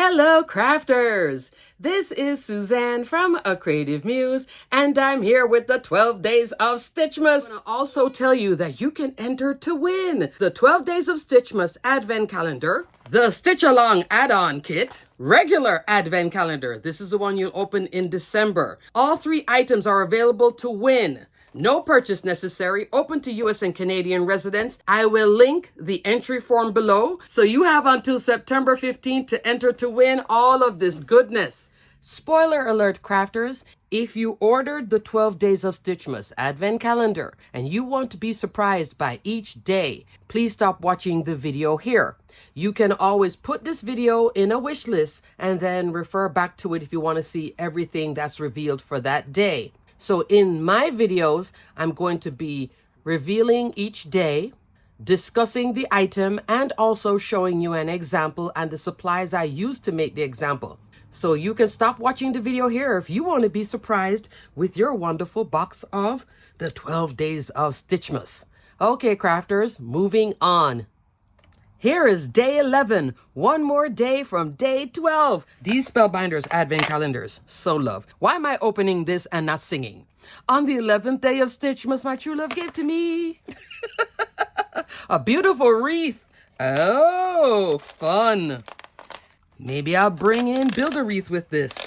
Hello crafters! This is Suzanne from A Creative Muse, and I'm here with the 12 Days of Stitchmas. I want to also tell you that you can enter to win the 12 Days of Stitchmas Advent Calendar, the Stitch Along add-on kit, regular Advent Calendar. This is the one you'll open in December. All 3 items are available to win. No purchase necessary, open to US and Canadian residents. I will link the entry form below, so you have until September 15th to enter to win all of this goodness. Spoiler alert, crafters, if you ordered the 12 Days of Stitchmas Advent Calendar and you want to be surprised by each day, please stop watching the video here. You can always put this video in a wish list and then refer back to it if you want to see everything that's revealed for that day. So in my videos, I'm going to be revealing each day, discussing the item, and also showing you an example and the supplies I used to make the example. So you can stop watching the video here if you want to be surprised with your wonderful box of the 12 Days of Stitchmas. Okay, crafters, moving on. Here is day 11, one more day from day 12. These Spellbinders Advent Calendars, so love. Why am I opening this and not singing? On the 11th day of Stitchmas, my true love gave to me a beautiful wreath. Oh, fun. Maybe I'll bring in build a wreath with this.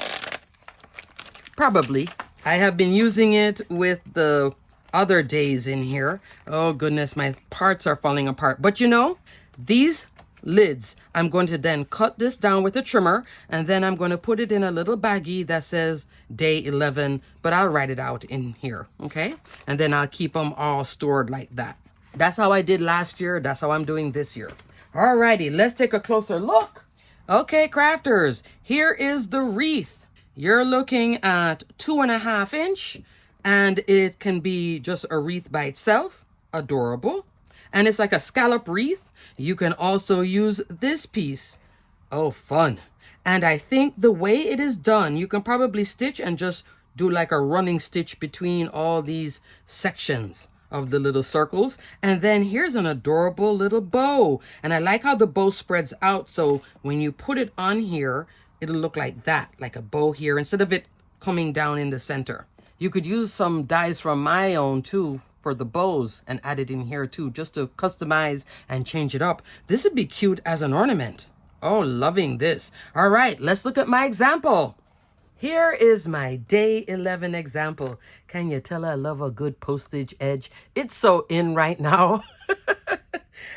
Probably. I have been using it with the other days in here. Oh goodness, my parts are falling apart. But you know, these lids, I'm going to then cut this down with a trimmer, and then I'm going to put it in a little baggie that says day 11, but I'll write it out in here, okay? And then I'll keep them all stored like that. That's how I did last year. That's how I'm doing this year. Alrighty, let's take a closer look. Okay, crafters, here is the wreath. You're looking at 2.5 inch, and it can be just a wreath by itself. Adorable. And it's like a scallop wreath. You can also use this piece. Oh, fun. And I think the way it is done, you can probably stitch and just do like a running stitch between all these sections of the little circles. And then here's an adorable little bow. And I like how the bow spreads out. So when you put it on here, it'll look like that, like a bow here, instead of it coming down in the center. You could use some dies from my own too for the bows and add it in here too, just to customize and change it up. This would be cute as an ornament. Oh, loving this. All right, let's look at my example. Here is my day 11 example. Can you tell I love a good postage edge? It's so in right now.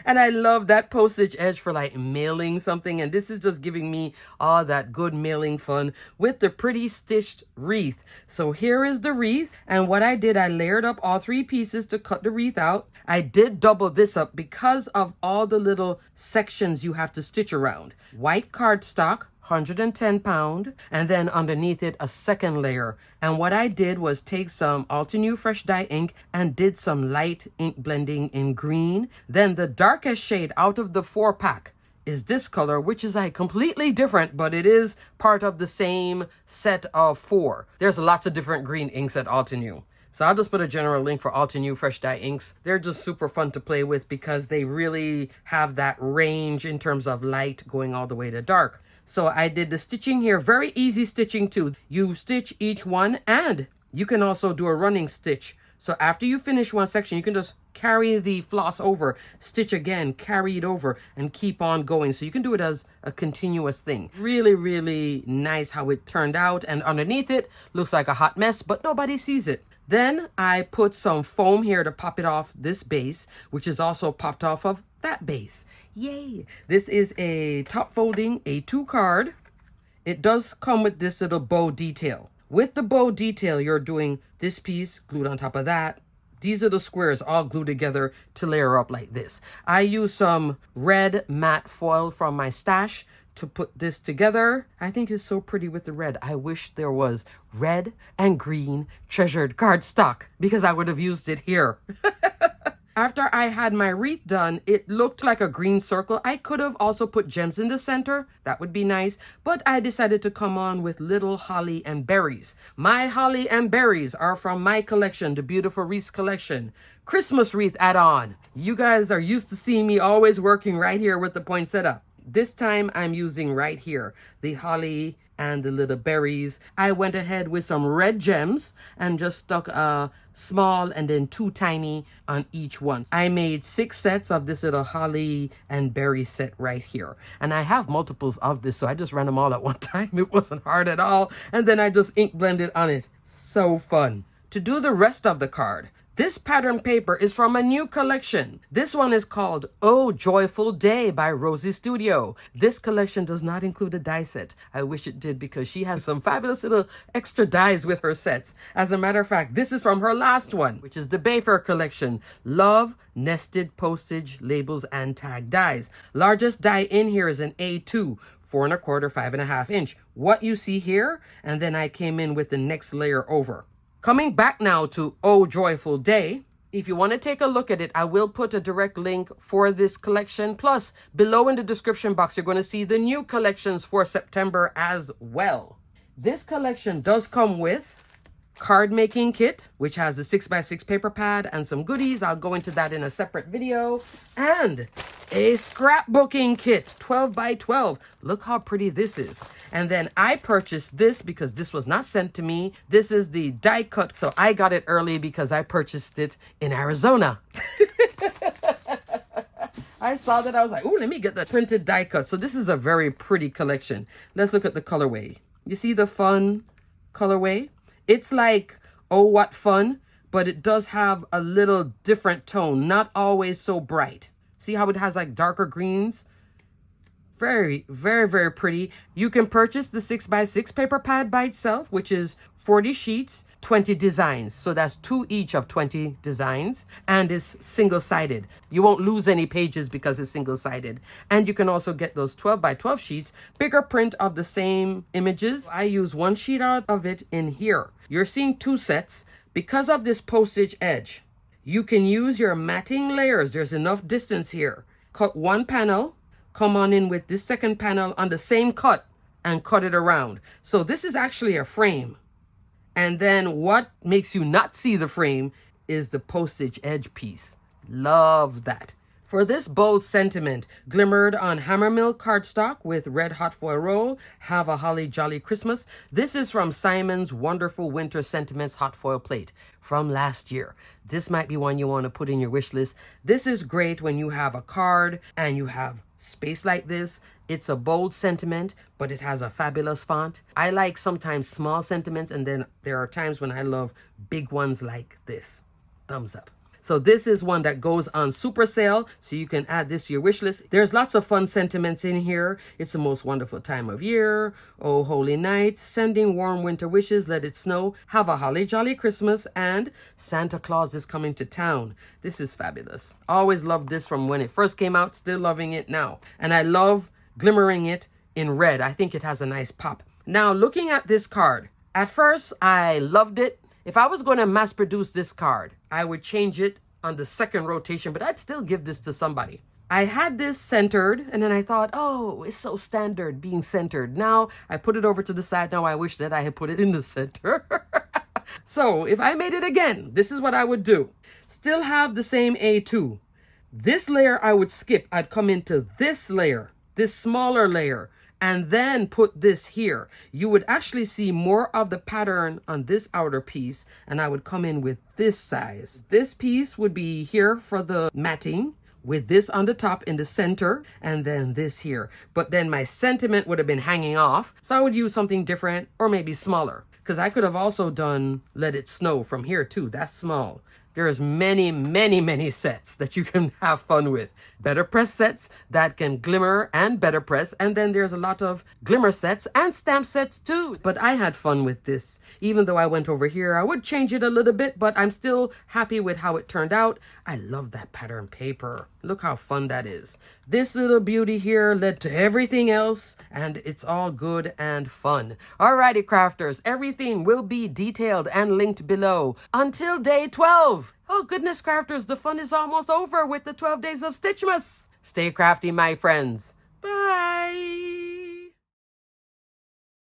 And I love that postage edge for like mailing something. And this is just giving me all that good mailing fun with the pretty stitched wreath. So here is the wreath. And what I did, I layered up all 3 pieces to cut the wreath out. I did double this up because of all the little sections you have to stitch around. White cardstock, 110 pound, and then underneath it a second layer. And what I did was take some Altenew fresh dye ink and did some light ink blending in green. Then the darkest shade out of the 4-pack is this color, which is like completely different, but it is part of the same set of 4. There's lots of different green inks at Altenew. So I'll just put a general link for Altenew fresh dye inks. They're just super fun to play with because they really have that range in terms of light going all the way to dark. So I did the stitching here, very easy stitching too. You stitch each one, and you can also do a running stitch. So after you finish one section, you can just carry the floss over, stitch again, carry it over, and keep on going. So you can do it as a continuous thing. Really, really nice how it turned out. And underneath it looks like a hot mess, but nobody sees it. Then I put some foam here to pop it off this base, which is also popped off of that base. Yay! This is a top folding A2 card. It does come with this little bow detail. With the bow detail, you're doing this piece glued on top of that. These are the squares all glued together to layer up like this. I use some red matte foil from my stash to put this together. I think it's so pretty with the red. I wish there was red and green treasured cardstock because I would have used it here. After I had my wreath done, it looked like a green circle. I could have also put gems in the center. That would be nice. But I decided to come on with little holly and berries. My holly and berries are from my collection, the Beautiful Wreaths collection. Christmas wreath add-on. You guys are used to seeing me always working right here with the poinsettia. This time I'm using right here the holly and the little berries. I went ahead with some red gems and just stuck a small and then 2 tiny on each one. I made 6 sets of this little holly and berry set right here. And I have multiples of this, so I just ran them all at one time. It wasn't hard at all. And then I just ink blended on it. So fun. To do the rest of the card, this pattern paper is from a new collection. This one is called Oh Joyful Day by Rosie Studio. This collection does not include a die set. I wish it did because she has some fabulous little extra dies with her sets. As a matter of fact, this is from her last one, which is the Bayfair collection. Love, nested postage, labels, and tag dies. Largest die in here is an A2. 4 1/4, 5.5 inch. What you see here, and then I came in with the next layer over. Coming back now to Oh Joyful Day, if you want to take a look at it, I will put a direct link for this collection. Plus, below in the description box, you're going to see the new collections for September as well. This collection does come with card making kit, which has a 6x6 paper pad and some goodies. I'll go into that in a separate video. And a scrapbooking kit, 12x12. Look how pretty this is. And then I purchased this because this was not sent to me. This is the die cut. So I got it early because I purchased it in Arizona. I saw that. I was like, oh, let me get the printed die cut. So this is a very pretty collection. Let's look at the colorway. You see the fun colorway? It's like, oh, what fun, but it does have a little different tone, not always so bright. See how it has like darker greens? Very, very, very pretty. You can purchase the 6x6 paper pad by itself, which is 40 sheets, 20 designs. So that's 2 each of 20 designs, and it's single-sided. You won't lose any pages because it's single-sided. And you can also get those 12x12 sheets, bigger print of the same images. I use 1 sheet out of it in here. You're seeing 2 sets. Because of this postage edge, you can use your matting layers. There's enough distance here. Cut 1 panel, come on in with this second panel on the same cut and cut it around. So this is actually a frame. And then what makes you not see the frame is the postage edge piece. Love that. For this bold sentiment, glimmered on Hammermill cardstock with red hot foil roll, have a holly jolly Christmas. This is from Simon's Wonderful Winter Sentiments hot foil plate from last year. This might be one you want to put in your wish list. This is great when you have a card and you have space like this. It's a bold sentiment, but it has a fabulous font. I like sometimes small sentiments, and then there are times when I love big ones like this. Thumbs up. So this is one that goes on super sale, so you can add this to your wish list. There's lots of fun sentiments in here. It's the most wonderful time of year. Oh, holy night. Sending warm winter wishes. Let it snow. Have a holly jolly Christmas. And Santa Claus is coming to town. This is fabulous. Always loved this from when it first came out. Still loving it now. And I love glimmering it in red. I think it has a nice pop. Now, looking at this card. At first, I loved it. If I was going to mass produce this card, I would change it on the second rotation, but I'd still give this to somebody. I had this centered, and then I thought, oh, it's so standard being centered. Now I put it over to the side. Now I wish that I had put it in the center. So if I made it again, this is what I would do. Still have the same A2. This layer I would skip. I'd come into this layer, this smaller layer, and then put this here. You would actually see more of the pattern on this outer piece, and I would come in with this size. This piece would be here for the matting, with this on the top in the center, and then this here. But then my sentiment would have been hanging off, so I would use something different or maybe smaller, because I could have also done Let It Snow from here too. That's small. There's many, many, many sets that you can have fun with. Better press sets that can glimmer and better press. And then there's a lot of glimmer sets and stamp sets too. But I had fun with this. Even though I went over here, I would change it a little bit, but I'm still happy with how it turned out. I love that pattern paper. Look how fun that is. This little beauty here led to everything else, and it's all good and fun. Alrighty, crafters, everything will be detailed and linked below until day 12. Oh, goodness, crafters, the fun is almost over with the 12 days of Stitchmas. Stay crafty, my friends. Bye.